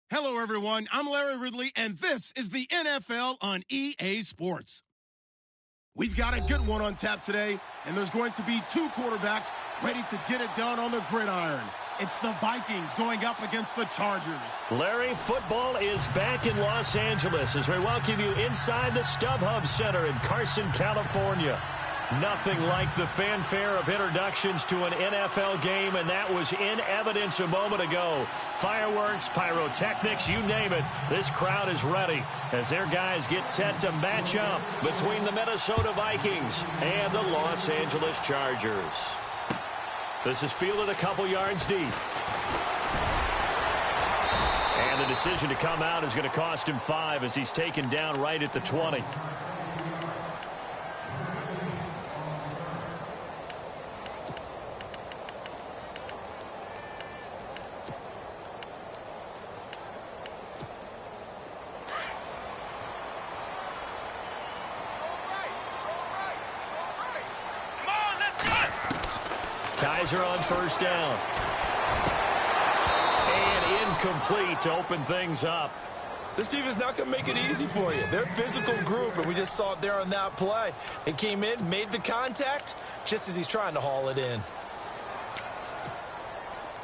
Hello, everyone. I'm Larry Ridley, and this is the NFL on EA Sports. We've got a good one on tap today, and there's going to be two quarterbacks ready to get it done on the gridiron. It's the Vikings going up against the Chargers. Larry, football is back in Los Angeles as we welcome you inside the StubHub Center in Carson, California. Nothing like the fanfare of introductions to an NFL game, and that was in evidence a moment ago. Fireworks, pyrotechnics, you name it. This crowd is ready as their guys get set to match up between the Minnesota Vikings and the Los Angeles Chargers. This is fielded a couple yards deep. And the decision to come out is going to cost him 5 as he's taken down right at the 20. Kaiser on first down. And incomplete to open things up. This team is not going to make it easy for you. They're a physical group, and we just saw it there on that play. It came in, made the contact, just as he's trying to haul it in.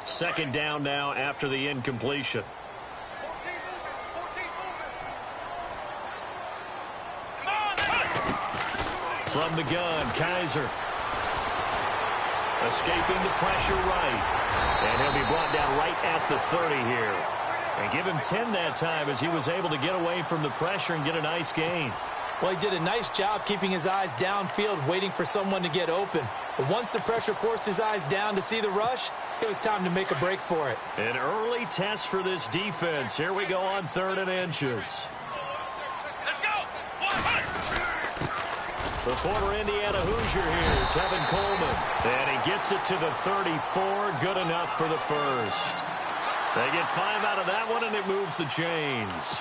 Second down now after the incompletion. From the gun, Kaiser. Escaping the pressure right. And he'll be brought down right at the 30 here. And give him 10 that time as he was able to get away from the pressure and get a nice gain. Well, he did a nice job keeping his eyes downfield, waiting for someone to get open. But once the pressure forced his eyes down to see the rush, it was time to make a break for it. An early test for this defense. Here we go on 3rd and inches. The former Indiana Hoosier here, Tevin Coleman. And he gets it to the 34. Good enough for the first. They get 5 out of that one, and it moves the chains.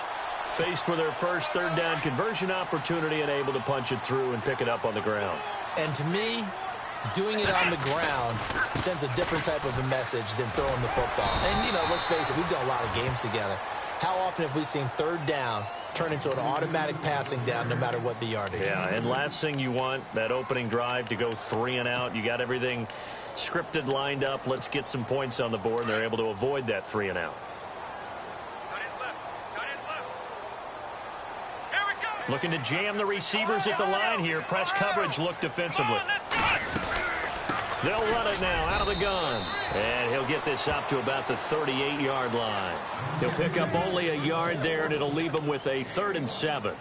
Faced with their first 3rd down conversion opportunity and able to punch it through and pick it up on the ground. And to me, doing it on the ground sends a different type of a message than throwing the football. And, you know, let's face it, we've done a lot of games together. How often have we seen 3rd down turn into an automatic passing down no matter what the yardage? Yeah, and last thing you want, that opening drive to go 3 and out. You got everything scripted, lined up. Let's get some points on the board, and they're able to avoid that 3 and out. Looking to jam the receivers at the line here. Press coverage look defensively. They'll run it now out of the gun. And he'll get this up to about the 38-yard line. He'll pick up only a yard there, and it'll leave him with a 3rd and 7.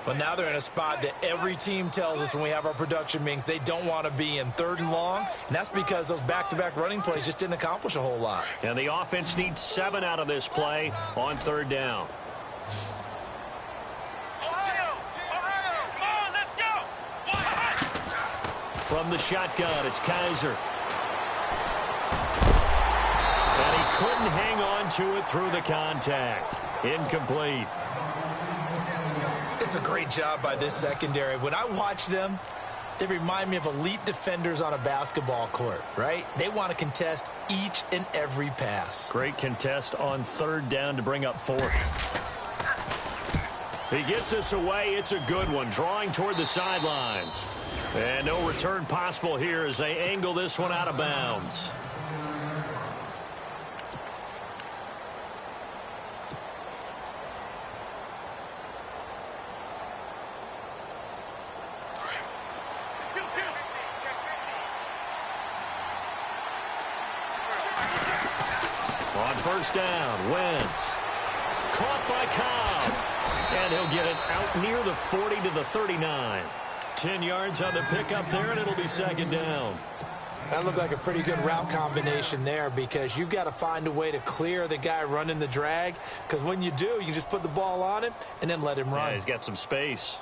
But now they're in a spot that every team tells us when we have our production meetings they don't want to be in 3rd and long. And that's because those back-to-back running plays just didn't accomplish a whole lot. And the offense needs 7 out of this play on 3rd down. From the shotgun, it's Kaiser. And he couldn't hang on to it through the contact. Incomplete. It's a great job by this secondary. When I watch them, they remind me of elite defenders on a basketball court, right? They want to contest each and every pass. Great contest on 3rd down to bring up 4th. He gets this away. It's a good one, drawing toward the sidelines. And no return possible here as they angle this one out of bounds. On first down, Wentz. Caught by Cobb. And he'll get it out near the 40 to the 39. 10 yards on the pickup there, and it'll be 2nd down. That looked like a pretty good route combination there because you've got to find a way to clear the guy running the drag, because when you do, you just put the ball on him and then let him run. Yeah, he's got some space.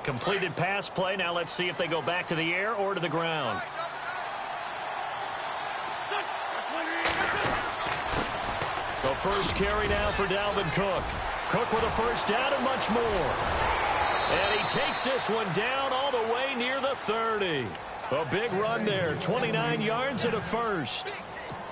Completed pass play. Now let's see if they go back to the air or to the ground. The first carry now for Dalvin Cook. Cook with a first down and much more. And he takes this one down all the way near the 30. A big run there, 29 yards and a first.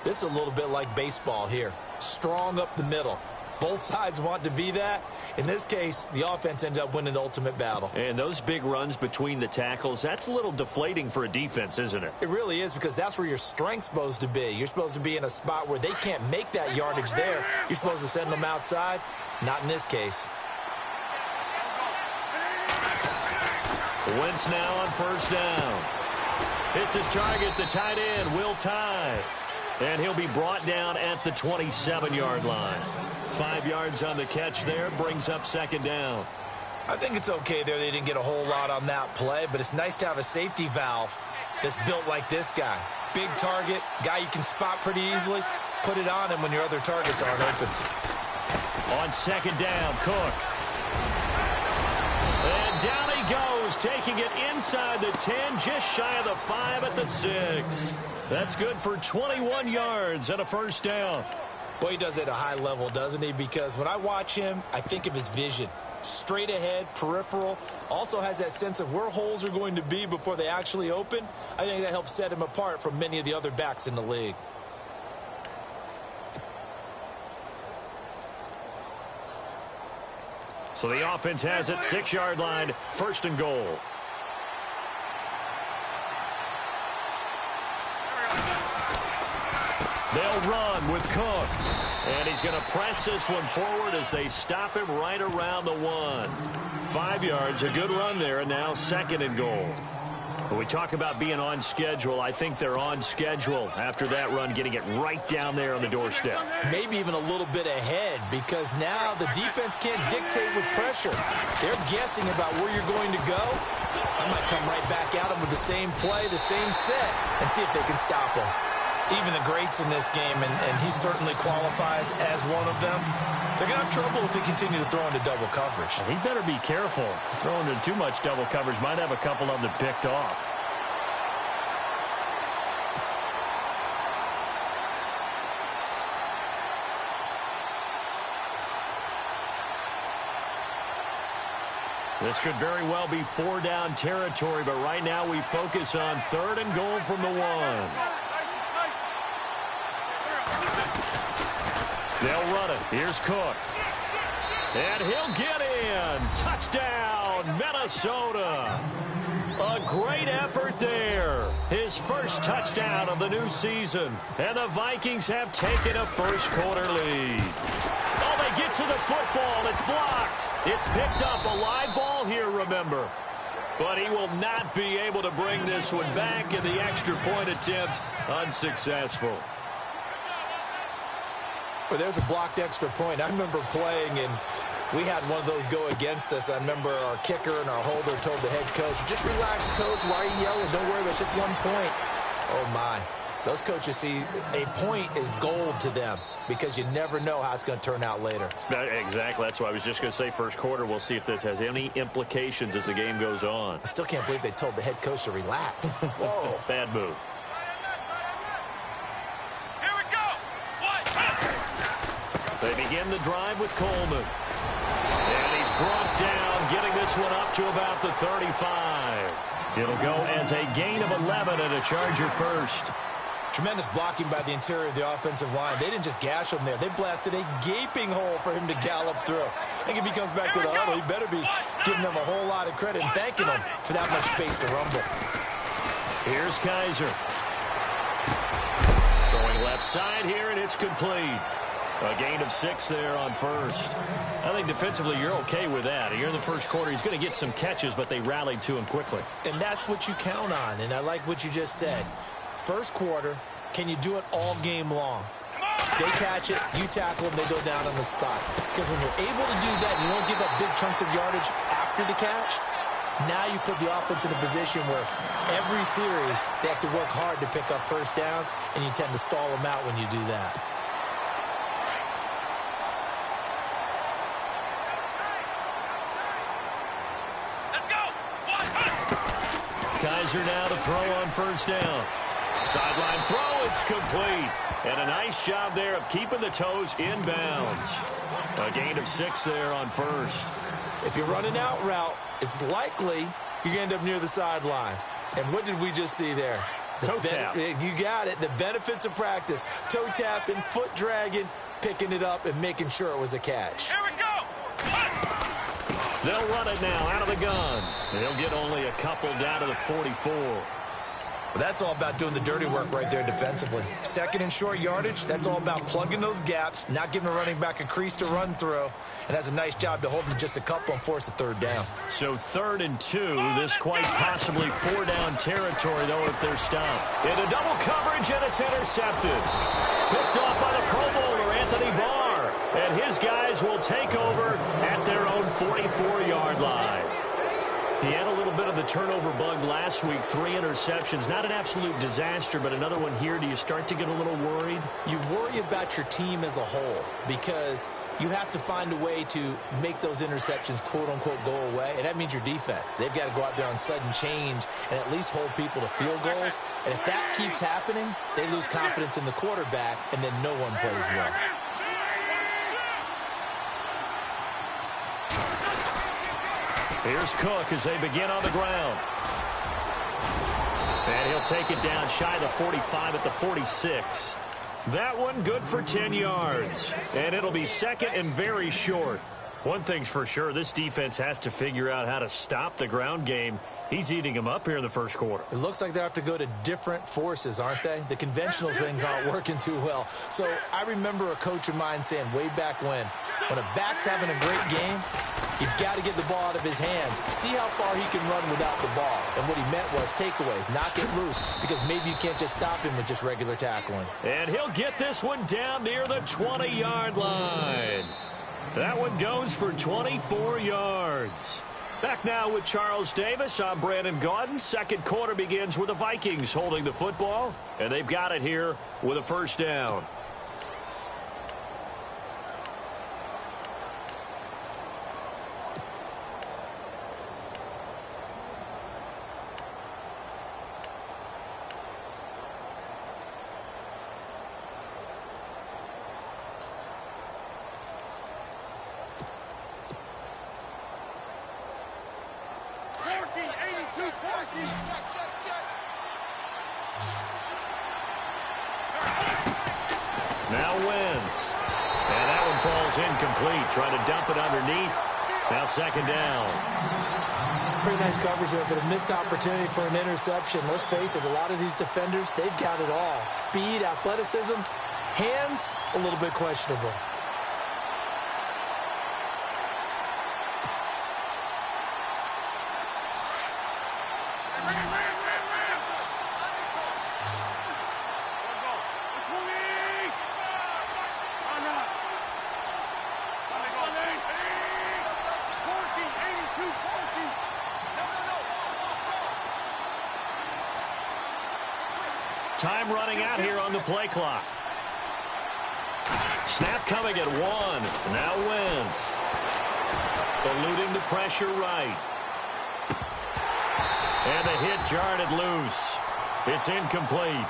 This is a little bit like baseball here. Strong up the middle. Both sides want to be that. In this case, the offense ended up winning the ultimate battle. And those big runs between the tackles, that's a little deflating for a defense, isn't it? It really is, because that's where your strength's supposed to be. You're supposed to be in a spot where they can't make that yardage there. You're supposed to send them outside. Not in this case. Wentz now on first down. Hits his target, the tight end, Will Tye. And he'll be brought down at the 27-yard line. 5 yards on the catch there, brings up second down. I think it's okay there. They didn't get a whole lot on that play, but it's nice to have a safety valve that's built like this guy. Big target, guy you can spot pretty easily. Put it on him when your other targets aren't open. On second down, Cook. And down he goes, taking it inside the 10, just shy of the 5 at the 6. That's good for 21 yards and a first down. Boy, he does it at a high level, doesn't he? Because when I watch him, I think of his vision. Straight ahead, peripheral. Also has that sense of where holes are going to be before they actually open. I think that helps set him apart from many of the other backs in the league. So the offense has it, 6-yard line, first and goal. They'll run with Cook. And he's going to press this one forward as they stop him right around the 1. 5 yards, a good run there, and now second and goal. When we talk about being on schedule, I think they're on schedule after that run, getting it right down there on the doorstep. Maybe even a little bit ahead, because now the defense can't dictate with pressure. They're guessing about where you're going to go. I might come right back at them with the same play, the same set, and see if they can stop them. Even the greats in this game, and he certainly qualifies as one of them, they're going to have trouble if they continue to throw into double coverage. He better be careful. Throwing into too much double coverage might have a couple of them picked off. This could very well be 4-down territory, but right now we focus on third and goal from the 1. They'll run it. Here's Cook. And he'll get in. Touchdown, Minnesota. A great effort there. His first touchdown of the new season. And the Vikings have taken a first-quarter lead. Oh, they get to the football. It's blocked. It's picked up. A live ball here, remember. But he will not be able to bring this one back, and the extra point attempt unsuccessful. Well, there's a blocked extra point. I remember playing, and we had one of those go against us. I remember our kicker and our holder told the head coach, just relax, coach. Why are you yelling? Don't worry, it's just 1 point. Oh, my. Those coaches see a point is gold to them because you never know how it's going to turn out later. Exactly. That's why I was just going to say first quarter. We'll see if this has any implications as the game goes on. I still can't believe they told the head coach to relax. Whoa. Bad move. They begin the drive with Coleman. And he's brought down, getting this one up to about the 35. It'll go as a gain of 11 and a Charger first. Tremendous blocking by the interior of the offensive line. They didn't just gash him there. They blasted a gaping hole for him to gallop through. I think if he comes back to the huddle, he better be giving them a whole lot of credit and thanking them for that much space to rumble. Here's Kaiser. Throwing left side here, and it's complete. A gain of 6 there on first. I think defensively you're okay with that. Here in the first quarter, he's going to get some catches, but they rallied to him quickly. And that's what you count on, and I like what you just said. First quarter, can you do it all game long? They catch it, you tackle them, they go down on the spot. Because when you're able to do that, you don't give up big chunks of yardage after the catch, now you put the offense in a position where every series they have to work hard to pick up first downs, and you tend to stall them out when you do that. Kaiser now to throw on first down. Sideline throw, it's complete. And a nice job there of keeping the toes inbounds. A gain of 6 there on first. If you're running out route, it's likely you're going to end up near the sideline. And what did we just see there? Toe tap. You got it. The benefits of practice. Toe tapping, foot dragging, picking it up, and making sure it was a catch. Here we go. They'll run it now out of the gun. They'll get only a couple down to the 44. Well, that's all about doing the dirty work right there defensively. Second and short yardage, that's all about plugging those gaps, not giving a running back a crease to run through, and has a nice job to hold them just a couple and force a third down. So 3rd and 2, this quite possibly 4-down territory, though, if they're stopped. Into double coverage, and it's intercepted. Picked off by the Pro Bowler, Anthony Barr. And his guys will take over at their own 44-yard line. He had a little bit of the turnover bug last week, 3 interceptions. Not an absolute disaster, but another one here. Do you start to get a little worried? You worry about your team as a whole because you have to find a way to make those interceptions, quote-unquote, go away, and that means your defense. They've got to go out there on sudden change and at least hold people to field goals. And if that keeps happening, they lose confidence in the quarterback, and then no one plays well. Here's Cook as they begin on the ground. And he'll take it down shy of the 45 at the 46. That one good for 10 yards. And it'll be second and very short. One thing's for sure, this defense has to figure out how to stop the ground game. He's eating them up here in the first quarter. It looks like they have to go to different forces, aren't they? The conventional things aren't working too well. So I remember a coach of mine saying way back when a back's having a great game, you've got to get the ball out of his hands. See how far he can run without the ball. And what he meant was takeaways, knock it loose, because maybe you can't just stop him with just regular tackling. And he'll get this one down near the 20-yard line. That one goes for 24 yards. Back now with Charles Davis. I'm Brandon Gaudin. Second quarter begins with the Vikings holding the football, and they've got it here with a first down. Now Wentz. And that one falls incomplete. Trying to dump it underneath. Now second down. Pretty nice coverage there, but a missed opportunity for an interception. Let's face it, a lot of these defenders, they've got it all. Speed, athleticism, hands, a little bit questionable. Time running out here on the play clock. Snap coming at 1. Now Wentz. Eluding the pressure right. And the hit jarred it loose. It's incomplete.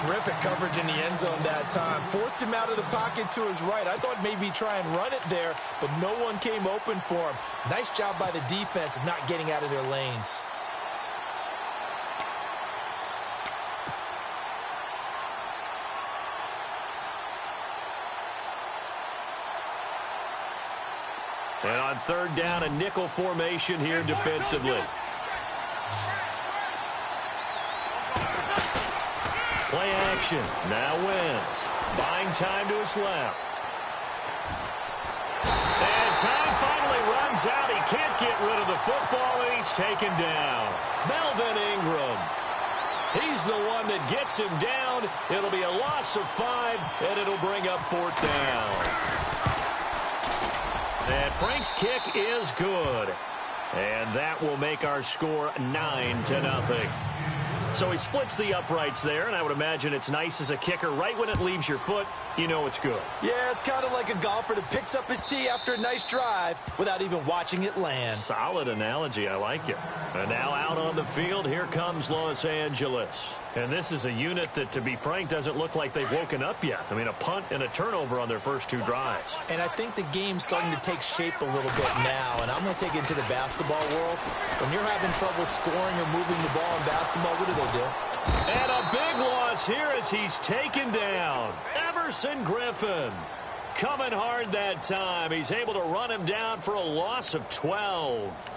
Terrific coverage in the end zone that time. Forced him out of the pocket to his right. I thought maybe try and run it there, but no one came open for him. Nice job by the defense of not getting out of their lanes. And on third down, a nickel formation here defensively. Play action. Now Wentz. Buying time to his left. And time finally runs out. He can't get rid of the football, and he's taken down. Melvin Ingram. He's the one that gets him down. It'll be a loss of 5, and it'll bring up fourth down. And Frank's kick is good. And that will make our score 9-0. So he splits the uprights there, and I would imagine it's nice as a kicker. Right when it leaves your foot, you know it's good. Yeah, it's kind of like a golfer that picks up his tee after a nice drive without even watching it land. Solid analogy. I like it. And now out on the field, here comes Los Angeles. And this is a unit that, to be frank, doesn't look like they've woken up yet. I mean, a punt and a turnover on their first 2 drives. And I think the game's starting to take shape a little bit now, and I'm going to take it into the basketball world. When you're having trouble scoring or moving the ball in basketball, what do? And a big loss here as he's taken down. Everson Griffin coming hard that time. He's able to run him down for a loss of 12.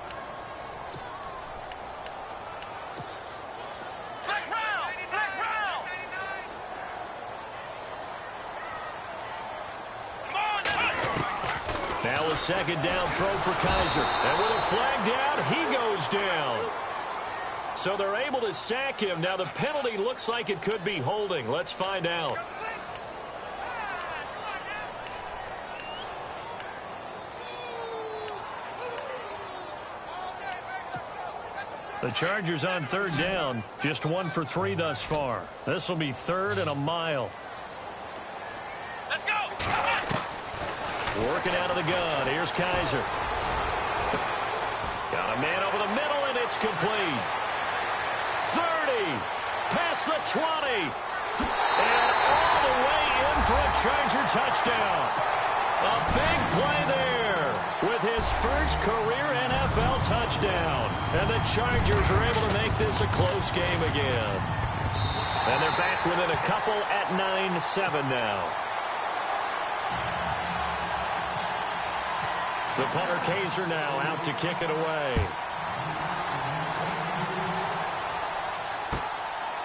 Now a second down throw for Kaiser. And with a flag down, he goes down. So they're able to sack him. Now the penalty looks like it could be holding. Let's find out. The Chargers on third down. Just 1 for 3 thus far. This will be 3rd and a mile. Let's go! Working out of the gun. Here's Kaiser. Got a man over the middle, and it's complete. 30. Past the 20. And all the way in for a Charger touchdown. A big play there with his first career NFL touchdown. And the Chargers are able to make this a close game again. And they're back within a couple at 9-7 now. The punter Kaiser now out to kick it away.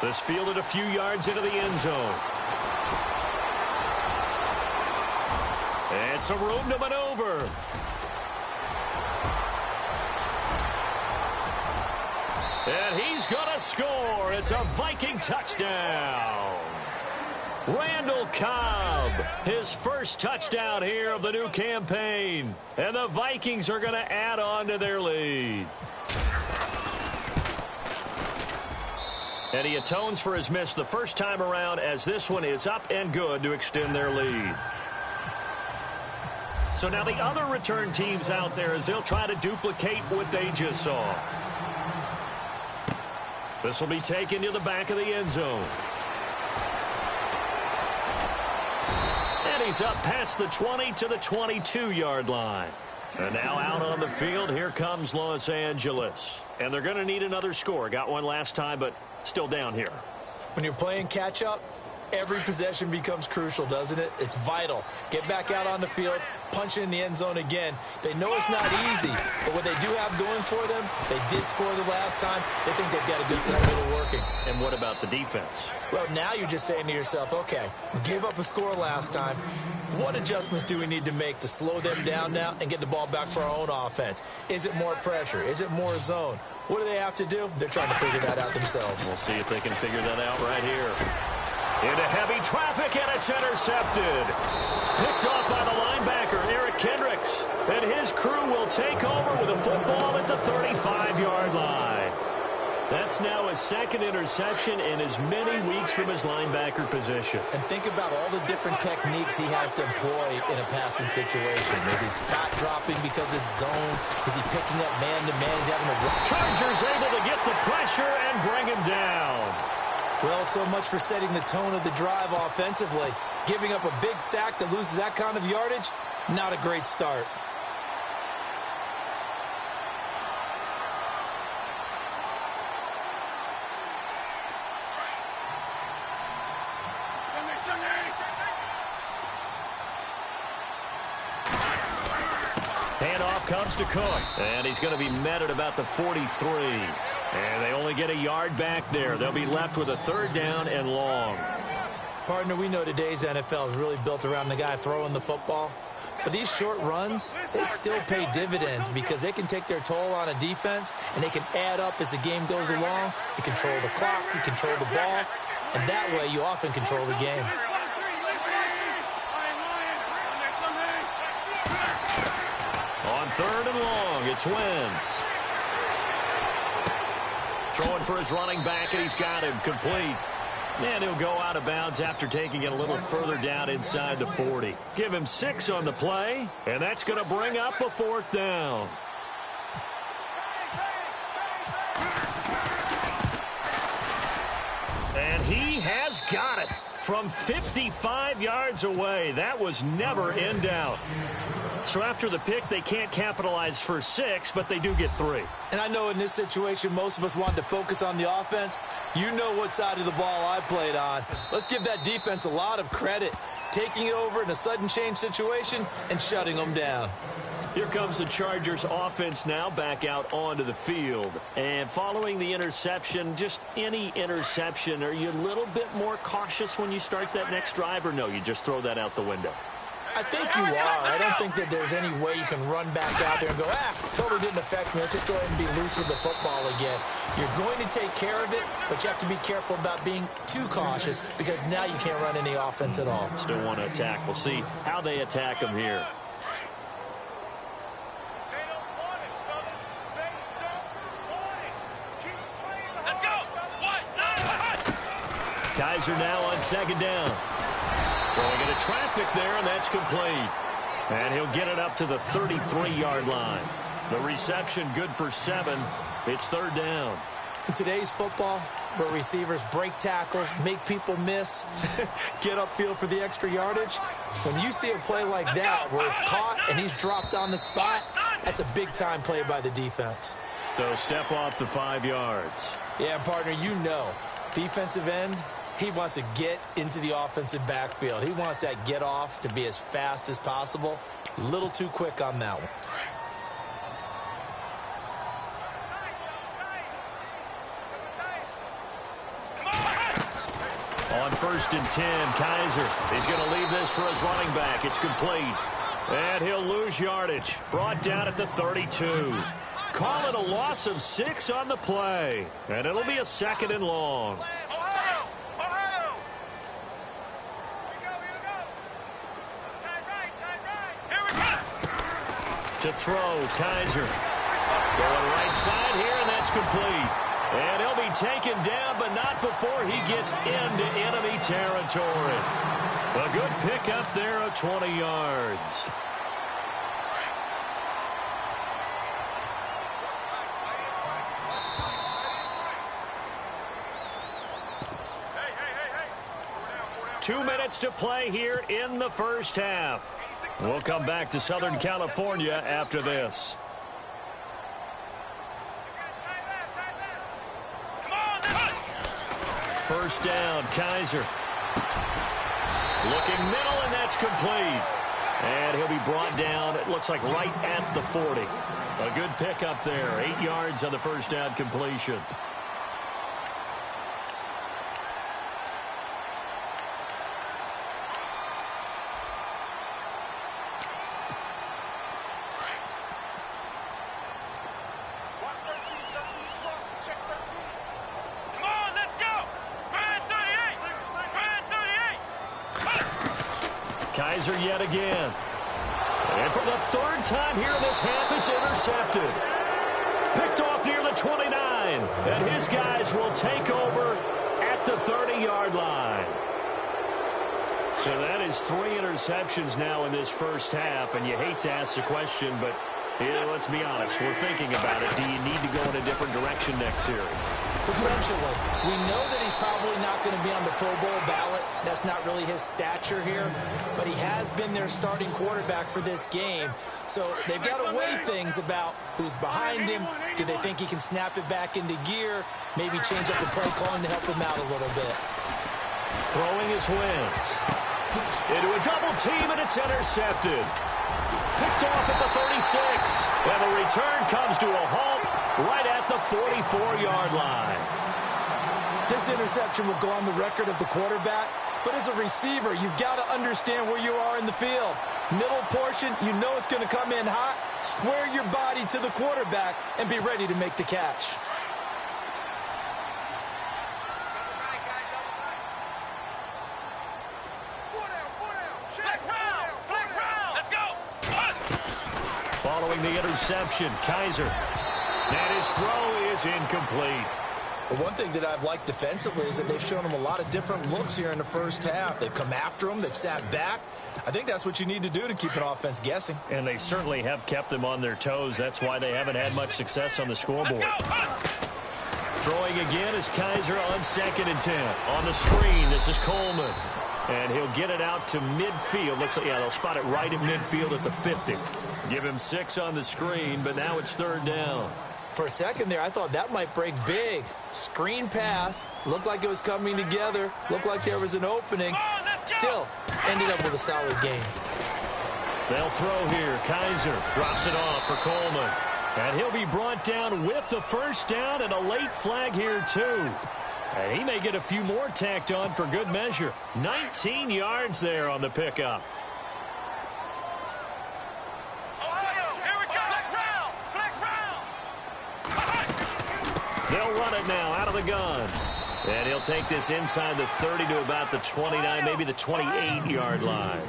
This fielded a few yards into the end zone. And some room to maneuver. And he's going to score. It's a Viking touchdown. Randall Cobb, his first touchdown here of the new campaign. And the Vikings are going to add on to their lead. And he atones for his miss the first time around, as this one is up and good to extend their lead. So now the other return teams out there, as they'll try to duplicate what they just saw. This will be taken to the back of the end zone. And he's up past the 20 to the 22-yard line. And now out on the field, here comes Los Angeles. And they're going to need another score. Got one last time, but still down here. When you're playing catch-up, every possession becomes crucial, doesn't it? It's vital. Get back out on the field, punch it in the end zone again. They know it's not easy, but what they do have going for them, they did score the last time. They think they've got a good formula working. And what about the defense? Well, now you're just saying to yourself, okay, we gave up a score last time. What adjustments do we need to make to slow them down now and get the ball back for our own offense? Is it more pressure? Is it more zone? What do they have to do? They're trying to figure that out themselves. We'll see if they can figure that out right here. Into heavy traffic, and it's intercepted. Picked off by the linebacker, Eric Kendricks. And his crew will take over with a football at the 35-yard line. That's now his second interception in as many weeks from his linebacker position. And think about all the different techniques he has to employ in a passing situation. Is he spot dropping because it's zone? Is he picking up man-to-man? Is he having a... Chargers able to get the pressure and bring him down. Well, so much for setting the tone of the drive offensively. Giving up a big sack that loses that kind of yardage, not a great start. Handoff comes to Cook, and he's going to be met at about the 43. And they only get a yard back there. They'll be left with a third down and long. Partner, we know today's NFL is really built around the guy throwing the football. But these short runs, they still pay dividends because they can take their toll on a defense, and they can add up as the game goes along. You control the clock, you control the ball, and that way you often control the game. On third and long, it's Wentz. Throwing for his running back, and he's got him complete. And he'll go out of bounds after taking it a little further down inside the 40. Give him 6 on the play, and that's going to bring up a fourth down. has got it from 55 yards away. That was never in doubt. So after the pick, they can't capitalize for 6, but they do get 3. And I know in this situation, most of us wanted to focus on the offense. You know what side of the ball I played on. Let's give that defense a lot of credit, taking it over in a sudden change situation and shutting them down. Here comes the Chargers offense now back out onto the field. And following the interception, just any interception, are you a little bit more cautious when you start that next drive, or no, you just throw that out the window? I think you are. I don't think that there's any way you can run back out there and go, totally didn't affect me. Let's just go ahead and be loose with the football again. You're going to take care of it, but you have to be careful about being too cautious because now you can't run any offense at all. Still want to attack. We'll see how they attack them here. Kaiser now on second down. Throwing into traffic there, and that's complete. And he'll get it up to the 33-yard line. The reception good for 7. It's third down. In today's football, where receivers break tackles, make people miss, get upfield for the extra yardage, when you see a play like that where it's caught and he's dropped on the spot, that's a big-time play by the defense. So step off the 5 yards. Yeah, partner, you know, defensive end, he wants to get into the offensive backfield. He wants that get off to be as fast as possible. A little too quick on that one. On 1st and 10, Kaiser. He's going to leave this for his running back. It's complete. And he'll lose yardage. Brought down at the 32. Call it a loss of 6 on the play. And it'll be a 2nd and long. To throw, Kaiser. Going right side here, and that's complete. And he'll be taken down, but not before he gets into enemy territory. A good pickup there of 20 yards. Hey. 2 minutes to play here in the first half. We'll come back to Southern California after this. First down, Kaiser. Looking middle, and that's complete. And he'll be brought down, it looks like right at the 40. A good pickup there, 8 yards on the first down completion. Kaiser yet again. And for the 3rd time here in this half, it's intercepted. Picked off near the 29. And his guys will take over at the 30-yard line. So that is 3 interceptions now in this first half. And you hate to ask the question, but let's be honest. We're thinking about it. Do you need to go in a different direction next series? Potentially. We know that he's probably not going to be on the Pro Bowl ballot. That's not really his stature here. But he has been their starting quarterback for this game. So they've got to weigh things about who's behind him. Do they think he can snap it back into gear? Maybe change up the play calling to help him out a little bit. Throwing his Wentz. Into a double team, and it's intercepted. Picked off at the 36. And the return comes to a halt right at the 44-yard line. This interception will go on the record of the quarterback. But as a receiver, you've got to understand where you are in the field. Middle portion, you know it's going to come in hot. Square your body to the quarterback and be ready to make the catch. Following the interception, Kaiser. And his throw is incomplete. But one thing that I've liked defensively is that they've shown him a lot of different looks here in the first half. They've come after him. They've sat back. I think that's what you need to do to keep an offense guessing. And they certainly have kept them on their toes. That's why they haven't had much success on the scoreboard. Throwing again is Kaiser on 2nd and 10. On the screen, this is Coleman. And he'll get it out to midfield. Looks like, yeah, they'll spot it right at midfield at the 50. Give him 6 on the screen, but now it's 3rd down. For a second there, I thought that might break big. Screen pass. Looked like it was coming together. Looked like there was an opening. Still, ended up with a solid game. They'll throw here. Kaiser drops it off for Coleman. And he'll be brought down with the 1st down and a late flag here, too. And he may get a few more tacked on for good measure. 19 yards there on the pickup. They'll run it now out of the gun. And he'll take this inside the 30 to about the 29, maybe the 28-yard line.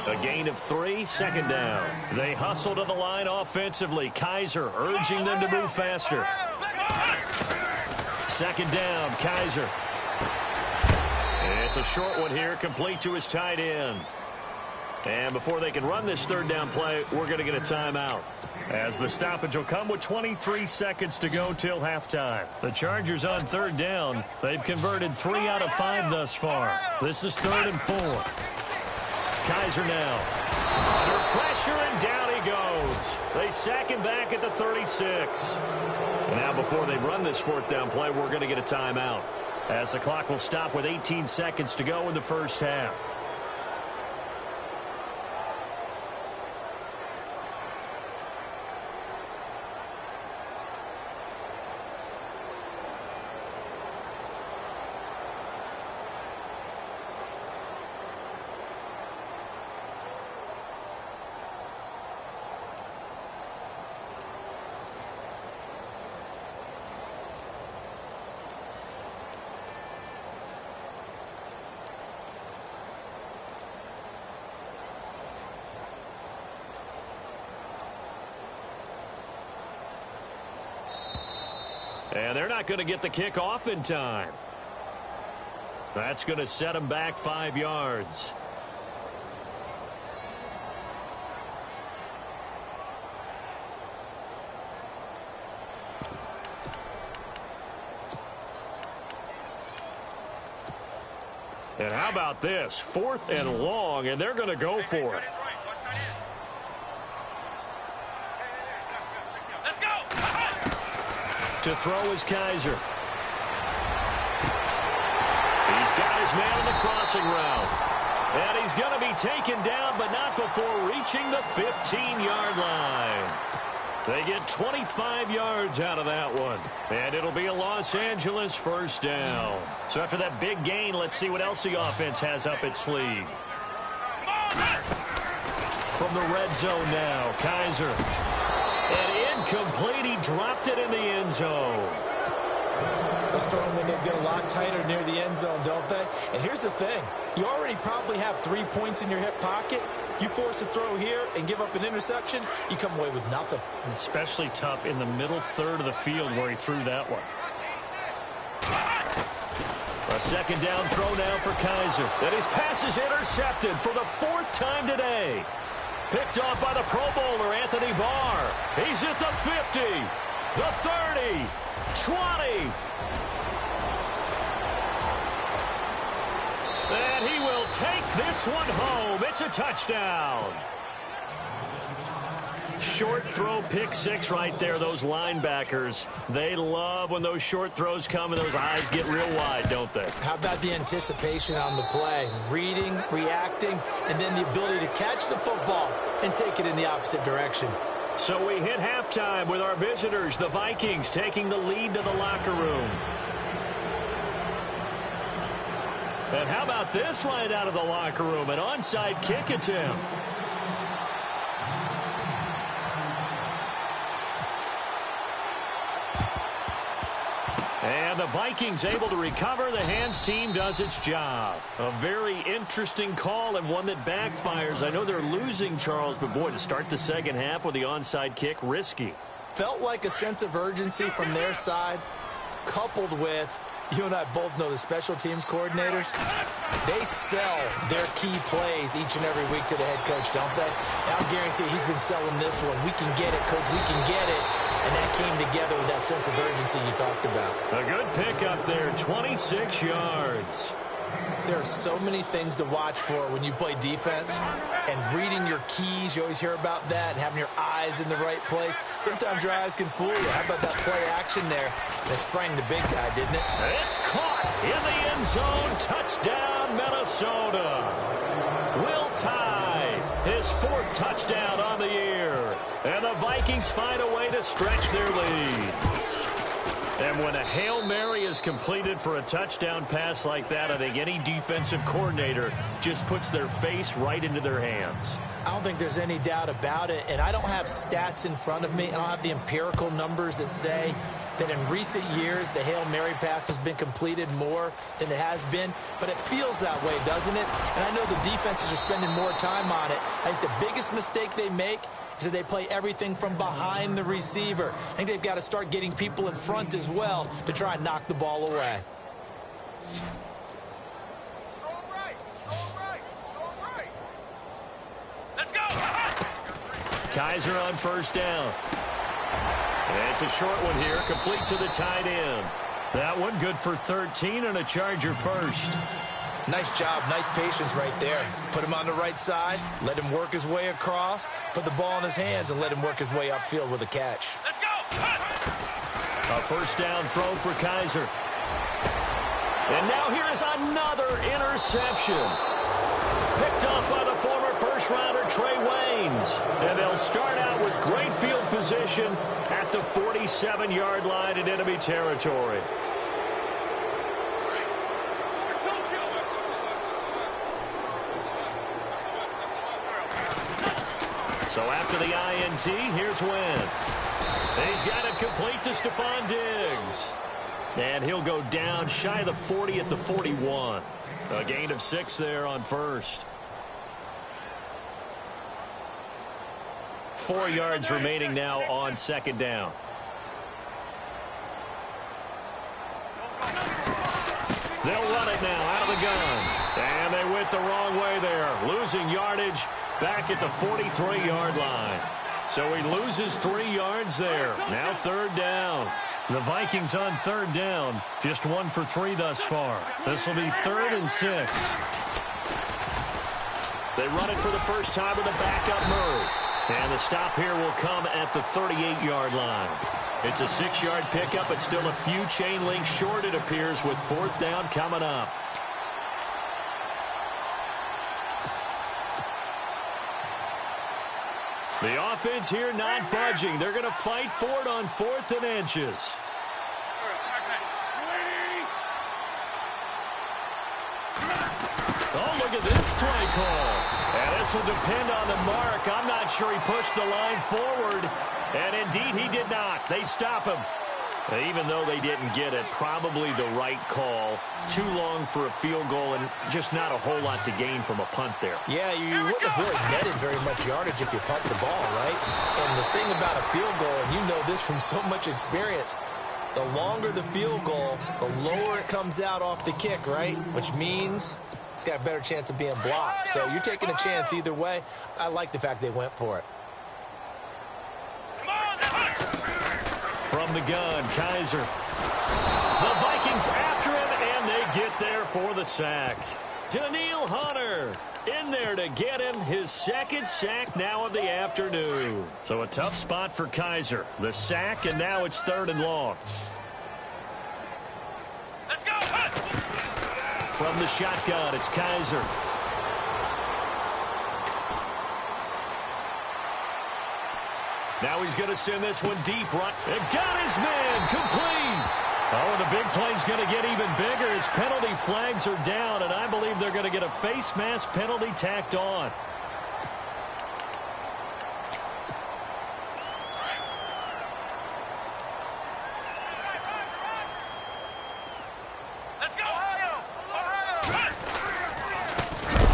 A gain of 3, 2nd down. They hustle to the line offensively. Kaiser urging them to move faster. 2nd down, Kaiser. It's a short one here, complete to his tight end. And before they can run this 3rd down play, we're going to get a timeout. As the stoppage will come with 23 seconds to go till halftime. The Chargers on 3rd down. They've converted 3 out of 5 thus far. This is 3rd and 4. Kaiser now. Under pressure, and down he goes. They sack him back at the 36. And now before they run this 4th down play, we're going to get a timeout. As the clock will stop with 18 seconds to go in the 1st half. And they're not going to get the kick off in time. That's going to set them back 5 yards. And how about this? 4th and long, and they're going to go for it. To throw is Kaiser. He's got his man in the crossing route. And he's going to be taken down, but not before reaching the 15-yard line. They get 25 yards out of that one. And it'll be a Los Angeles 1st down. So after that big gain, let's see what else the offense has up its sleeve. From the red zone now, Kaiser. And incomplete. He dropped it in the end zone. Those throwing windows get a lot tighter near the end zone, don't they? And here's the thing. You already probably have 3 points in your hip pocket. You force a throw here and give up an interception, you come away with nothing. And especially tough in the middle 3rd of the field where he threw that one. A 2nd down throw now for Kaiser. And his pass is intercepted for the 4th time today. Picked off by the Pro Bowler, Anthony Barr. He's at the 50, the 30, 20. And he will take this one home. It's a touchdown. Short throw, pick 6 right there. Those linebackers, they love when those short throws come and those eyes get real wide, don't they? How about the anticipation on the play? Reading, reacting, and then the ability to catch the football and take it in the opposite direction. So we hit halftime with our visitors, the Vikings, taking the lead to the locker room. And how about this right out of the locker room? An onside kick attempt. And the Vikings able to recover. The hands team does its job. A very interesting call and one that backfires. I know they're losing, Charles, but boy, to start the second half with the onside kick, risky. Felt like a sense of urgency from their side, coupled with You and I both know the special teams coordinators, they sell their key plays each and every week to the head coach, don't they? And I'll guarantee he's been selling this one. We can get it, coach, we can get it. And that came together with that sense of urgency you talked about. A good pickup there, 26 yards. There are so many things to watch for when you play defense, and reading your keys, you always hear about that, and having your eyes in the right place. Sometimes your eyes can fool you. How about that play action there? It sprang the big guy, didn't it? It's caught in the end zone. Touchdown, Minnesota. Will Tye, his 4th touchdown on the year. And the Vikings find a way to stretch their lead. And when a Hail Mary is completed for a touchdown pass like that, I think any defensive coordinator just puts their face right into their hands. I don't think there's any doubt about it, and I don't have stats in front of me. I don't have the empirical numbers that say that in recent years the Hail Mary pass has been completed more than it has been, but it feels that way, doesn't it? And I know the defenses are spending more time on it. I think the biggest mistake they make is that they play everything from behind the receiver. I think they've got to start getting people in front as well to try and knock the ball away. Let's go. Kaiser on first down. And it's a short one here, complete to the tight end. That one good for 13 and a Charger first. Nice job, nice patience right there. Put him on the right side, let him work his way across, put the ball in his hands, and let him work his way upfield with a catch. Let's go. A first down throw for Kaiser. And now here is another interception. Picked off by the former first-rounder Trey Waynes. And they'll start out with great field position at the 47-yard line in enemy territory. So after the INT, here's Wentz. He's got it complete to Stephon Diggs. And he'll go down shy of the 40 at the 41. A gain of 6 there on first. 4 yards remaining now on second down. They'll run it now out of the gun. And they went the wrong way there. Losing yardage back at the 43-yard line. So he loses 3 yards there. Now third down. The Vikings on third down. Just 1 for 3 thus far. This will be 3rd and 6. They run it for the first time with a backup Murray. And the stop here will come at the 38-yard line. It's a 6-yard pickup, but still a few chain links short, it appears, with 4th down coming up. The offense here not budging. They're going to fight for it on 4th and inches. Oh, look at this play call. And this will depend on the mark. I'm not sure he pushed the line forward. And indeed, he did not. They stop him. Even though they didn't get it, probably the right call. Too long for a field goal and just not a whole lot to gain from a punt there. Yeah, you wouldn't have really netted very much yardage if you punt the ball, right? And the thing about a field goal, and you know this from so much experience, the longer the field goal, the lower it comes out off the kick, right? Which means it's got a better chance of being blocked. So you're taking a chance either way. I like the fact they went for it. From the gun, Kaiser. The Vikings after him, and they get there for the sack. Daniil Hunter in there to get him his 2nd sack now of the afternoon. So a tough spot for Kaiser. The sack, and now it's 3rd and long. Let's go. From the shotgun, it's Kaiser. Now he's going to send this one deep right. And got his man complete. Oh, and the big play's going to get even bigger. His penalty flags are down, and I believe they're going to get a face mask penalty tacked on. Let's go. Ohio.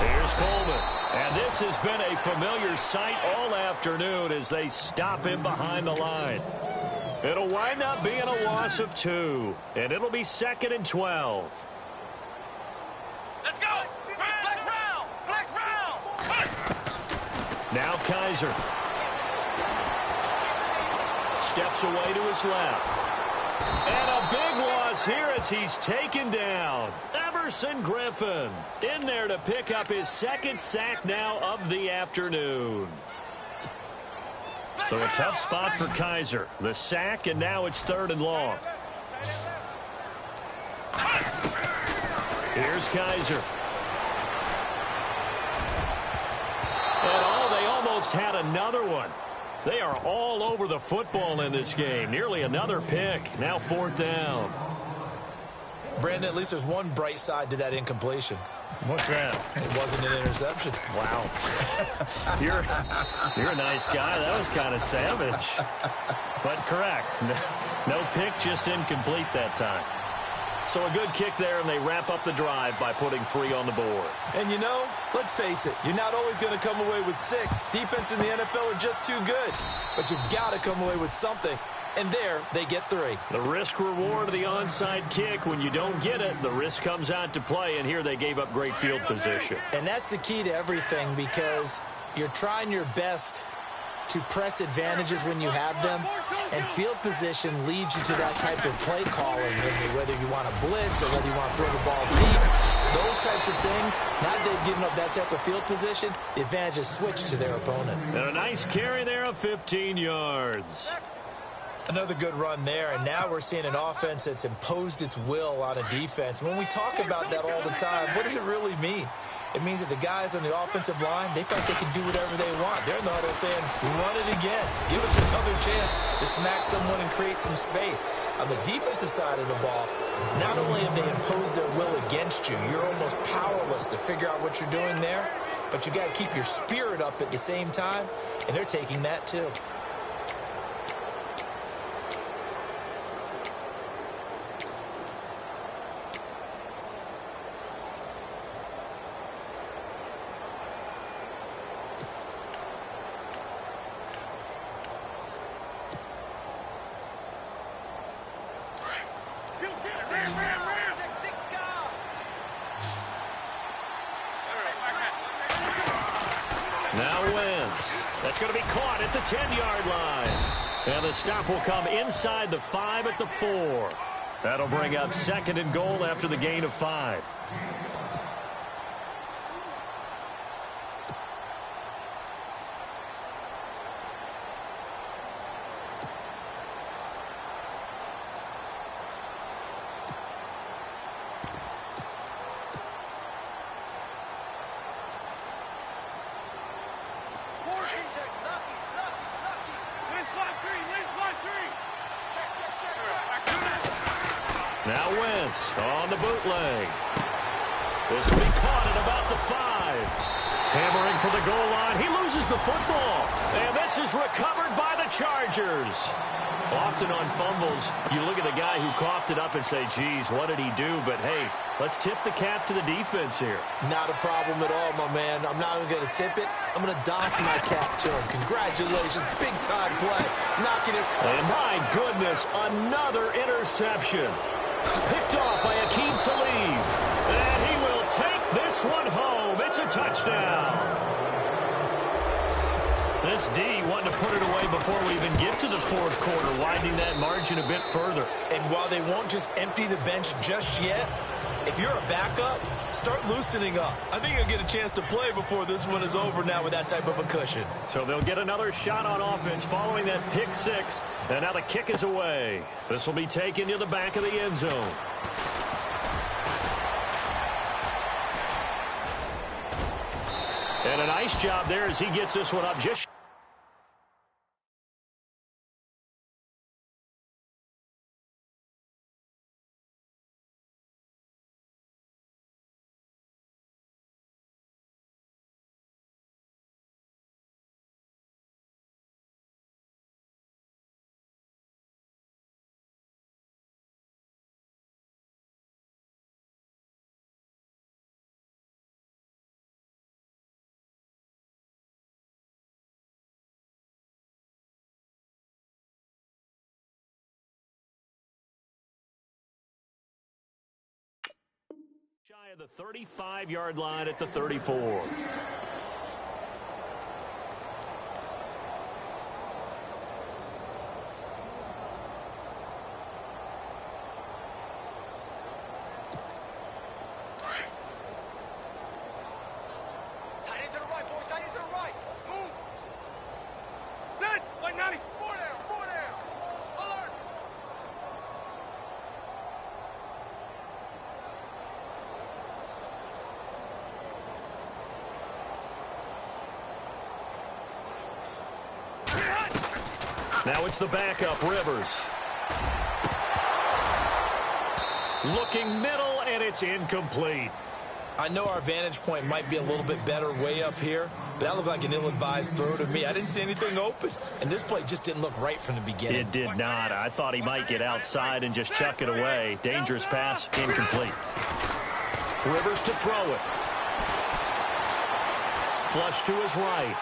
Here's Coleman. And this has been a familiar sight all afternoon as they stop him behind the line. It'll wind up being a loss of 2, and it'll be 2nd and 12. Let's go. Flex round. Flex round. Now Kaiser. Steps away to his left. And a big loss here as he's taken down. Everson Griffin in there to pick up his 2nd sack now of the afternoon. So a tough spot for Kaiser. The sack, and now it's 3rd and long. Here's Kaiser. And they almost had another one. They are all over the football in this game. Nearly another pick. Now 4th down. Brandon, at least there's one bright side to that incompletion. What's that? It wasn't an interception. Wow. You're a nice guy. That was kind of savage. But correct. No pick, just incomplete that time. So a good kick there, and they wrap up the drive by putting 3 on the board. And you know, let's face it, you're not always going to come away with 6. Defense in the NFL are just too good. But you've got to come away with something. And there, they get 3. The risk-reward of the onside kick. When you don't get it, the risk comes out to play, and here they gave up great field position. And that's the key to everything, because you're trying your best to press advantages when you have them, and field position leads you to that type of play calling, whether you want to blitz or whether you want to throw the ball deep. Those types of things, now that they've given up that type of field position, the advantage is switched to their opponent. And a nice carry there of 15 yards. Another good run there, and now we're seeing an offense that's imposed its will on a defense. When we talk about that all the time, what does it really mean? It means that the guys on the offensive line, they feel like they can do whatever they want. They're in the huddle saying, run it again. Give us another chance to smack someone and create some space. On the defensive side of the ball, not only have they imposed their will against you, you're almost powerless to figure out what you're doing there, but you got to keep your spirit up at the same time, and they're taking that too. Now Wentz. That's going to be caught at the 10-yard line. And the stop will come inside the 5 at the 4. That'll bring up 2nd and goal after the gain of 5. Now Wentz on the bootleg. This will be caught at about the 5. Hammering for the goal line. He loses the football. And this is recovered by the Chargers. Often on fumbles, you look at the guy who coughed it up and say, geez, what did he do? But, hey, let's tip the cap to the defense here. Not a problem at all, my man. I'm not even going to tip it. I'm going to doff my cap to him. Congratulations. Big-time play. Knocking it. And my goodness, another interception. Picked off by Akeem Talib. And he will take this one home. It's a touchdown. This D wanting to put it away before we even get to the 4th quarter, widening that margin a bit further. And while they won't just empty the bench just yet, if you're a backup, start loosening up. I think you'll get a chance to play before this one is over now with that type of a cushion. So they'll get another shot on offense following that pick 6. And now the kick is away. This will be taken to the back of the end zone. And a nice job there as he gets this one up just inside the 35-yard line at the 34. Now it's the backup, Rivers. Looking middle, and it's incomplete. I know our vantage point might be a little bit better way up here, but that looked like an ill-advised throw to me. I didn't see anything open, and this play just didn't look right from the beginning. It did not. I thought he might get outside and just chuck it away. Dangerous pass, incomplete. Rivers to throw it. Flush to his right.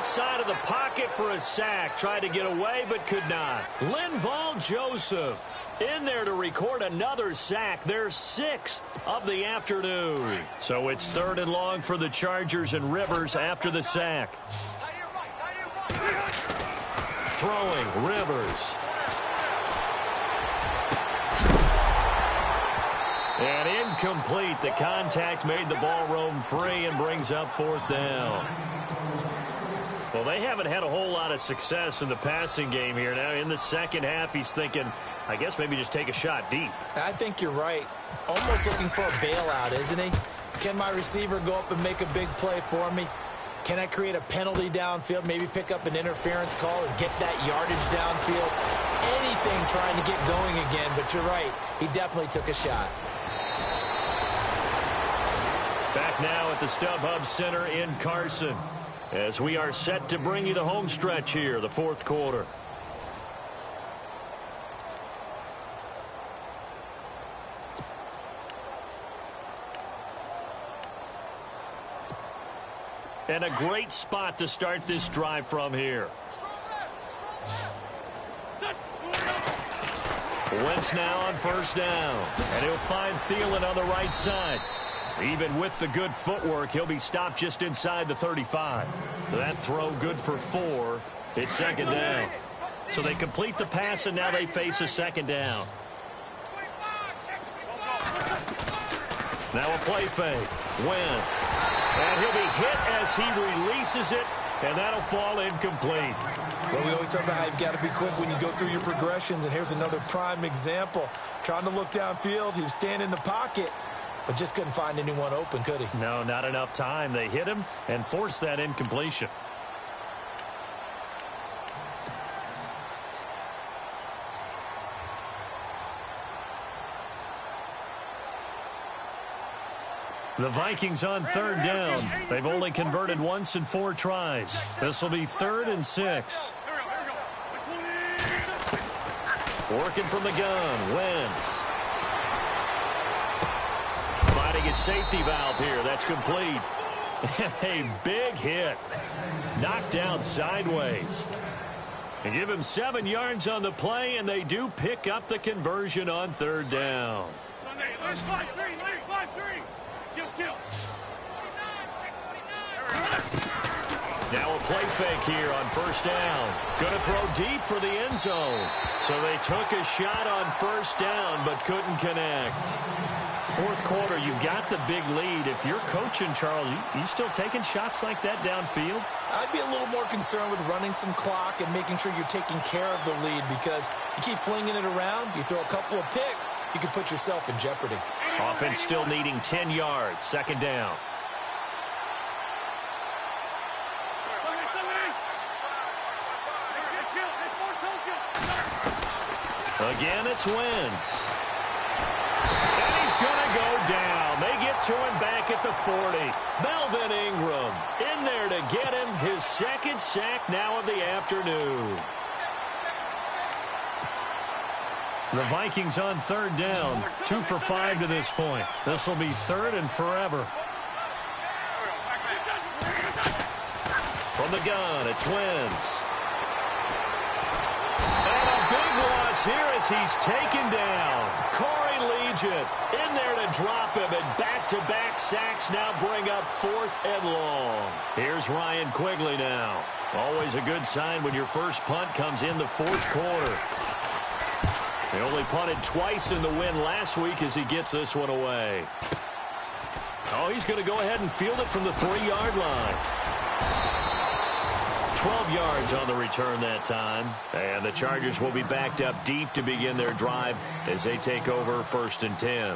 Side of the pocket for a sack. Tried to get away, but could not. Linval Joseph in there to record another sack. Their 6th of the afternoon. So it's 3rd and long for the Chargers, and Rivers after the sack. Throwing, Rivers. And incomplete. The contact made the ball roam free and brings up 4th down. Well, they haven't had a whole lot of success in the passing game here. Now, in the second half, he's thinking, I guess maybe just take a shot deep. I think you're right. Almost looking for a bailout, isn't he? Can my receiver go up and make a big play for me? Can I create a penalty downfield, maybe pick up an interference call and get that yardage downfield? Anything trying to get going again, but you're right. He definitely took a shot. Back now at the StubHub Center in Carson, as we are set to bring you the home stretch here, the 4th quarter. And a great spot to start this drive from here. Wentz now on 1st down, and he'll find Thielen on the right side. Even with the good footwork, he'll be stopped just inside the 35. So that throw good for 4. It's 2nd down. So they complete the pass, and now they face a 2nd down. Now a play fake. Wentz. And he'll be hit as he releases it, and that'll fall incomplete. Well, we always talk about how you've got to be quick when you go through your progressions, and here's another prime example. Trying to look downfield, he was standing in the pocket, but just couldn't find anyone open, could he? No, not enough time. They hit him and forced that incompletion. The Vikings on 3rd down. They've only converted once in 4 tries. This will be 3rd and 6. Working from the gun, Wentz. Finding a safety valve here. That's complete. And a big hit. Knocked down sideways. And give him 7 yards on the play, and they do pick up the conversion on 3rd down. Now a play fake here on 1st down. Going to throw deep for the end zone. So they took a shot on 1st down but couldn't connect. 4th quarter, you've got the big lead. If you're coaching, Charles, you still taking shots like that downfield? I'd be a little more concerned with running some clock and making sure you're taking care of the lead, because you keep flinging it around, you throw a couple of picks, you can put yourself in jeopardy. Offense still needing 10 yards. 2nd down. Again, it's Wentz. And he's going to go down. They get to him back at the 40. Melvin Ingram in there to get him his 2nd sack now of the afternoon. The Vikings on 3rd down. 2 for 5 to this point. This will be 3rd and forever. From the gun, it's Wentz. as he's taken down. Corey Legion in there to drop him, and back-to-back sacks now bring up 4th and long. Here's Ryan Quigley now. Always a good sign when your first punt comes in the 4th quarter. He only punted twice in the win last week as he gets this one away. Oh, he's going to go ahead and field it from the 3-yard line. 12 yards on the return that time. And the Chargers will be backed up deep to begin their drive as they take over 1st and 10.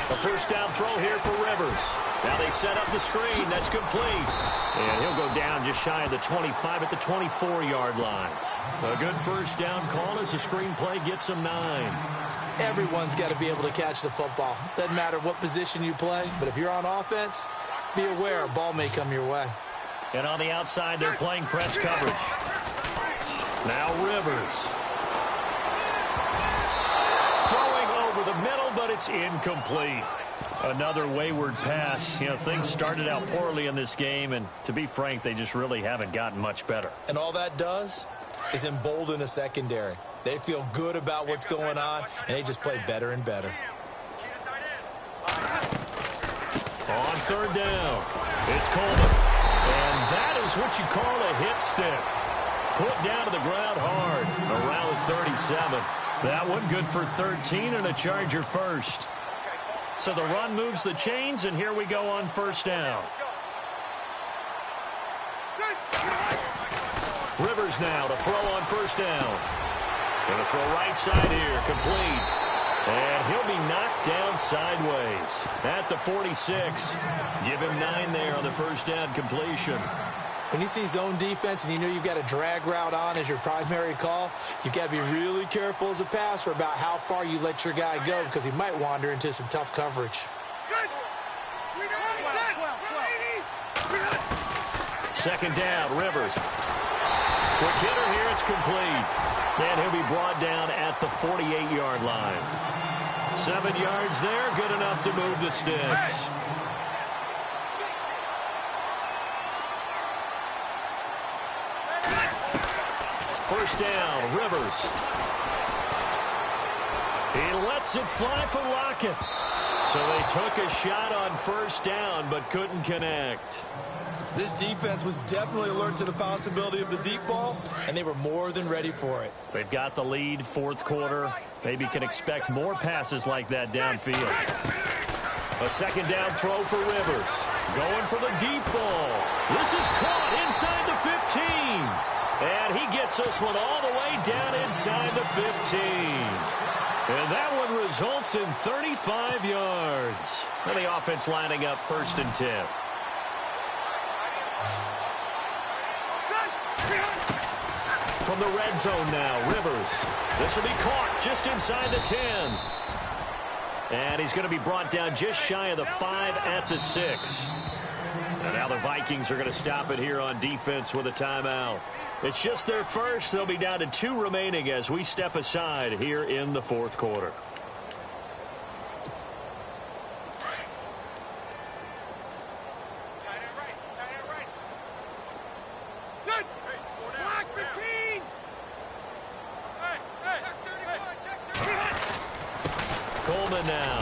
A first down throw here for Rivers. Now they set up the screen. That's complete. And he'll go down just shy of the 25 at the 24-yard line. A good first down call as the screenplay gets him 9. Everyone's got to be able to catch the football. Doesn't matter what position you play, but if you're on offense, be aware a ball may come your way. And on the outside, they're playing press coverage. Now Rivers. Throwing over the middle, but it's incomplete. Another wayward pass. You know, things started out poorly in this game, and to be frank, they just really haven't gotten much better. And all that does is embolden a secondary. They feel good about what's going on, and they just play better and better. On 3rd down, it's Coleman. And that is what you call a hit stick. Put down to the ground hard, around 37. That one good for 13 and a Charger first. So the run moves the chains, and here we go on 1st down. Rivers now to throw on 1st down. Going to throw right side here, complete. And he'll be knocked down sideways at the 46. Give him 9 there on the first down completion. When you see zone defense and you know you've got a drag route on as your primary call, you've got to be really careful as a passer about how far you let your guy go because he might wander into some tough coverage. Second down, Rivers. Quick hitter here, it's complete. And he'll be brought down at the 48-yard line. 7 yards there, good enough to move the sticks. First down, Rivers. He lets it fly for Lockett. So they took a shot on 1st down but couldn't connect. This defense was definitely alert to the possibility of the deep ball, and they were more than ready for it. They've got the lead, 4th quarter. Maybe can expect more passes like that downfield. A second down throw for Rivers. Going for the deep ball. This is caught inside the 15. And he gets this one all the way down inside the 15. And that one results in 35 yards. And the offense lining up 1st and 10. From the red zone now, Rivers. This will be caught just inside the 10. And he's going to be brought down just shy of the 5 at the 6. And now the Vikings are going to stop it here on defense with a timeout. It's just their first. They'll be down to 2 remaining as we step aside here in the 4th quarter. Coleman now.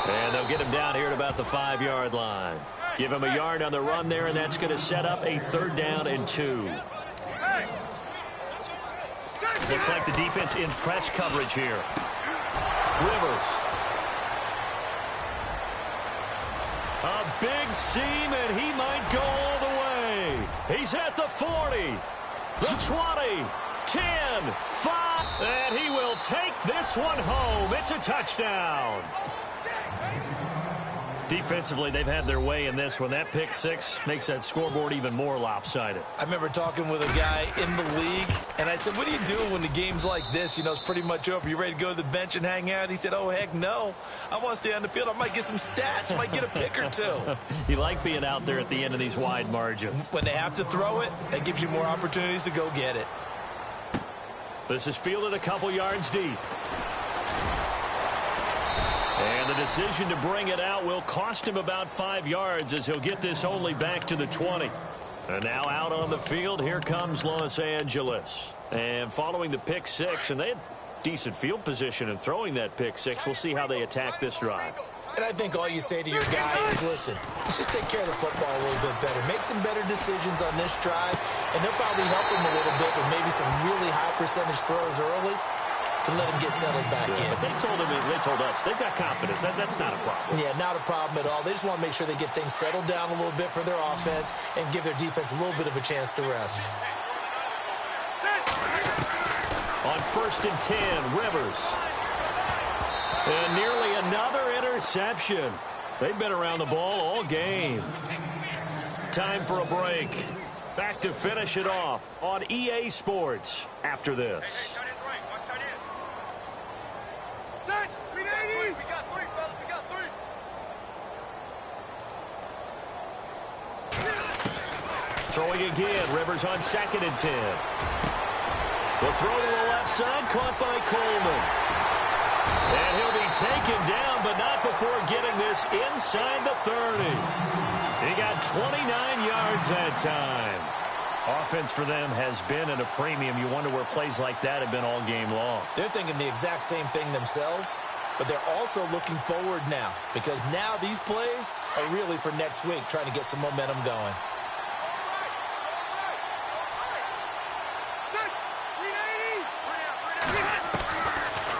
And they'll get him down here at about the 5-yard line. Give him a yard on the run there, and that's going to set up a 3rd down and 2. Looks like the defense in press coverage here. Rivers. A big seam, and he might go all the way. He's at the 40, the 20, 10, 5, and he will take this one home. It's a touchdown. Defensively, they've had their way in this one. That pick 6 makes that scoreboard even more lopsided. I remember talking with a guy in the league, and I said, what are you doing when the game's like this? You know, it's pretty much over. You ready to go to the bench and hang out? He said, oh, heck no. I want to stay on the field. I might get some stats. I might get a pick or 2. You like being out there at the end of these wide margins. When they have to throw it, that gives you more opportunities to go get it. This is fielded a couple yards deep. And the decision to bring it out will cost him about 5 yards as he'll get this only back to the 20. And now out on the field, here comes Los Angeles. And following the pick six, and they had decent field position in throwing that pick six. We'll see how they attack this drive. And I think all you say to your guy is, listen, let's just take care of the football a little bit better. Make some better decisions on this drive, and they'll probably help him a little bit with maybe some really high percentage throws early to let him get settled back in. But they told us, they've got confidence. That's not a problem. Yeah, not a problem at all. They just want to make sure they get things settled down a little bit for their offense and give their defense a little bit of a chance to rest. On 1st and 10, Rivers. And nearly another interception. They've been around the ball all game. Time for a break. Back to finish it off on EA Sports after this. Throwing again, Rivers on 2nd and 10. The throw to the left side, caught by Coleman. And he'll be taken down, but not before getting this inside the 30. He got 29 yards that time. Offense for them has been at a premium. You wonder where plays like that have been all game long. They're thinking the exact same thing themselves, but they're also looking forward now because now these plays are really for next week, trying to get some momentum going.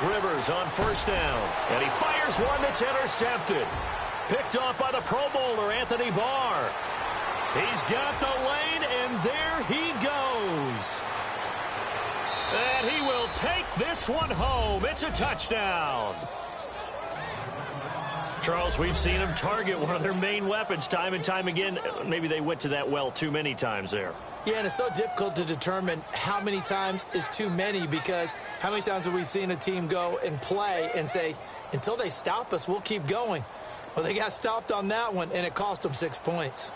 Rivers on 1st down, and he fires one that's intercepted. Picked off by the Pro Bowler, Anthony Barr. He's got the lane, and there he goes. And he will take this one home. It's a touchdown. Charles, we've seen him target one of their main weapons time and time again. Maybe they went to that well too many times there. Yeah, and it's so difficult to determine how many times is too many because how many times have we seen a team go and play and say, until they stop us, we'll keep going. Well, they got stopped on that one, and it cost them 6 points.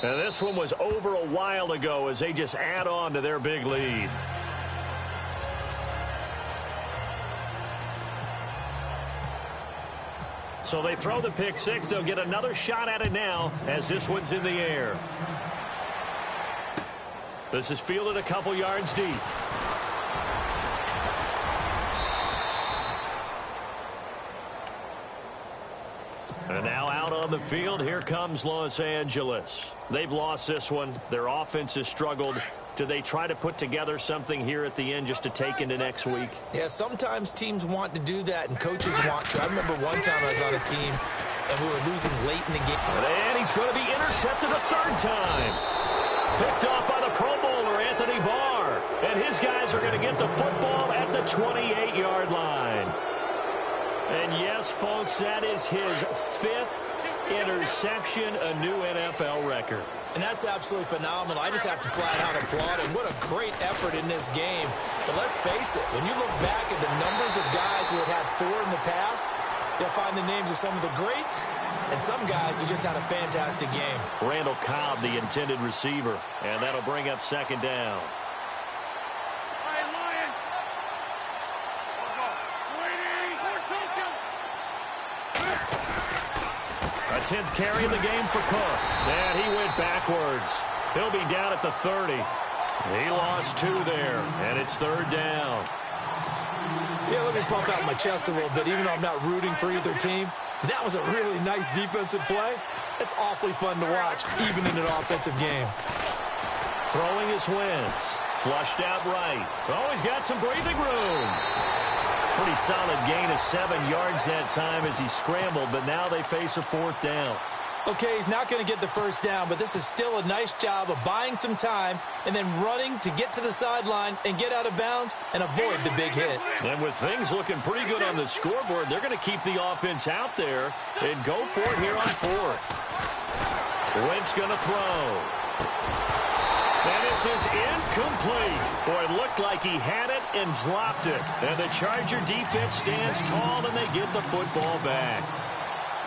And this one was over a while ago as they just add on to their big lead. So they throw the pick six. They'll get another shot at it now as this one's in the air. This is fielded a couple yards deep. And now out on the field, here comes Los Angeles. They've lost this one. Their offense has struggled. Do they try to put together something here at the end just to take into next week? Yeah, sometimes teams want to do that, and coaches want to. I remember one time I was on a team, and we were losing late in the game. And he's going to be intercepted a 3rd time. Picked off by the Pro Bowler, Anthony Barr. And his guys are going to get the football at the 28-yard line. And yes, folks, that is his 5th interception, a new NFL record. And that's absolutely phenomenal. I just have to flat out applaud him. What a great effort in this game. But let's face it, when you look back at the numbers of guys who had 4 in the past, you'll find the names of some of the greats and some guys who just had a fantastic game. Randall Cobb, the intended receiver, and that'll bring up 2nd down. A 10th carry in the game for Cook. And he went backwards. He'll be down at the 30. He lost 2 there, and it's 3rd down. Yeah, let me pump out my chest a little bit, even though I'm not rooting for either team. That was a really nice defensive play. It's awfully fun to watch, even in an offensive game. Throwing is Wentz. Flushed out right. Oh, he's got some breathing room. Pretty solid gain of 7 yards that time as he scrambled, but now they face a 4th down. Okay, he's not going to get the 1st down, but this is still a nice job of buying some time and then running to get to the sideline and get out of bounds and avoid the big hit. And with things looking pretty good on the scoreboard, they're going to keep the offense out there and go for it here on 4th. Wentz going to throw. And this is incomplete. Boy, it looked like he had it and dropped it. And the Charger defense stands tall and they get the football back.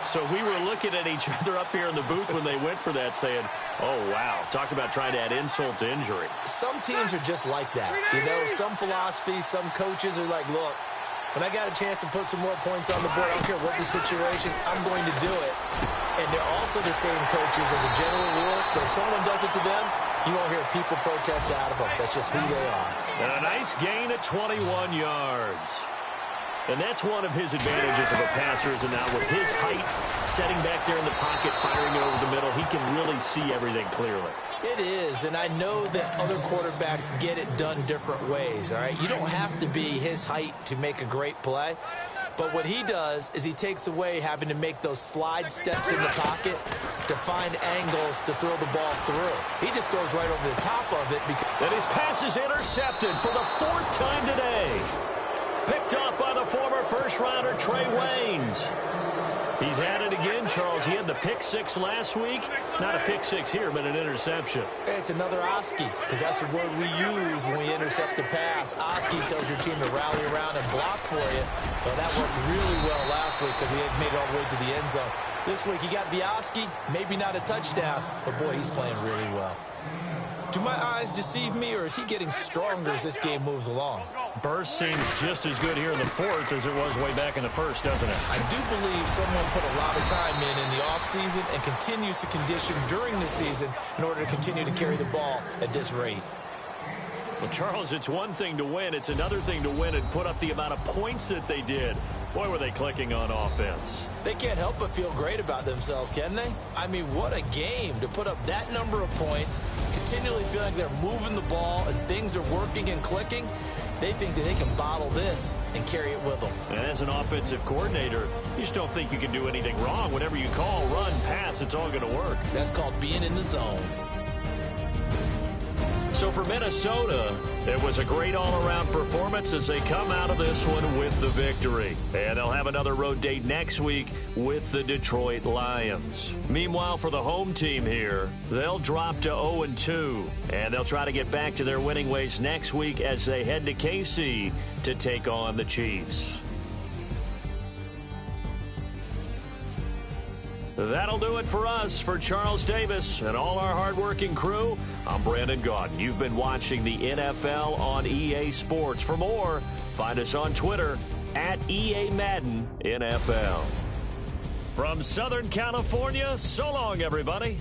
So we were looking at each other up here in the booth when they went for that saying, oh, wow, talk about trying to add insult to injury. Some teams are just like that. You know, some philosophies, some coaches are like, look, when I got a chance to put some more points on the board, I don't care what the situation, I'm going to do it. And they're also the same coaches as a general rule that if someone does it to them, you won't hear people protest out of them. That's just who they are. And a nice gain of 21 yards. And that's one of his advantages of a passer is now with his height, setting back there in the pocket, firing it over the middle, he can really see everything clearly. It is, and I know that other quarterbacks get it done different ways, all right? You don't have to be his height to make a great play. But what he does is he takes away having to make those slide steps in the pocket to find angles to throw the ball through. He just throws right over the top of it. And his pass is intercepted for the 4th time today. Picked up by the former first-rounder Trey Waynes. He's had it again, Charles. He had the pick 6 last week. Not a pick 6 here, but an interception. It's another Oski, because that's the word we use when we intercept a pass. Oski tells your team to rally around and block for you. Well, that worked really well last week because he had made it all the way to the end zone. This week he got the Oski, maybe not a touchdown, but boy, he's playing really well. Do my eyes deceive me, or is he getting stronger as this game moves along? Burst seems just as good here in the 4th as it was way back in the 1st, doesn't it? I do believe someone put a lot of time in the offseason and continues to condition during the season in order to continue to carry the ball at this rate. Well, Charles, it's one thing to win. It's another thing to win and put up the amount of points that they did. Boy, were they clicking on offense. They can't help but feel great about themselves, can they? I mean, what a game to put up that number of points, continually feeling like they're moving the ball and things are working and clicking. They think that they can bottle this and carry it with them. And as an offensive coordinator, you just don't think you can do anything wrong. Whatever you call, run, pass, it's all going to work. That's called being in the zone. So for Minnesota, it was a great all-around performance as they come out of this one with the victory. And they'll have another road date next week with the Detroit Lions. Meanwhile, for the home team here, they'll drop to 0-2. And they'll try to get back to their winning ways next week as they head to KC to take on the Chiefs. That'll do it for us. For Charles Davis and all our hardworking crew, I'm Brandon Gaudin. You've been watching the NFL on EA Sports. For more, find us on Twitter at EA Madden NFL. From Southern California, so long, everybody.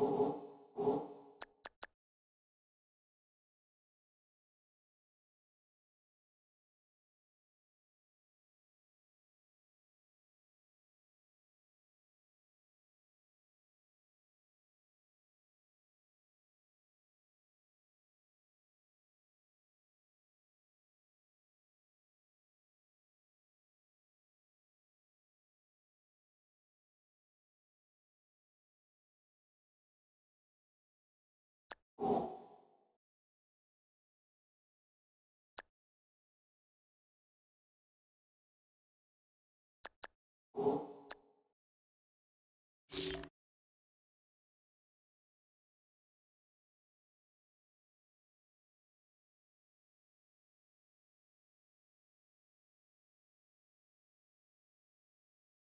you.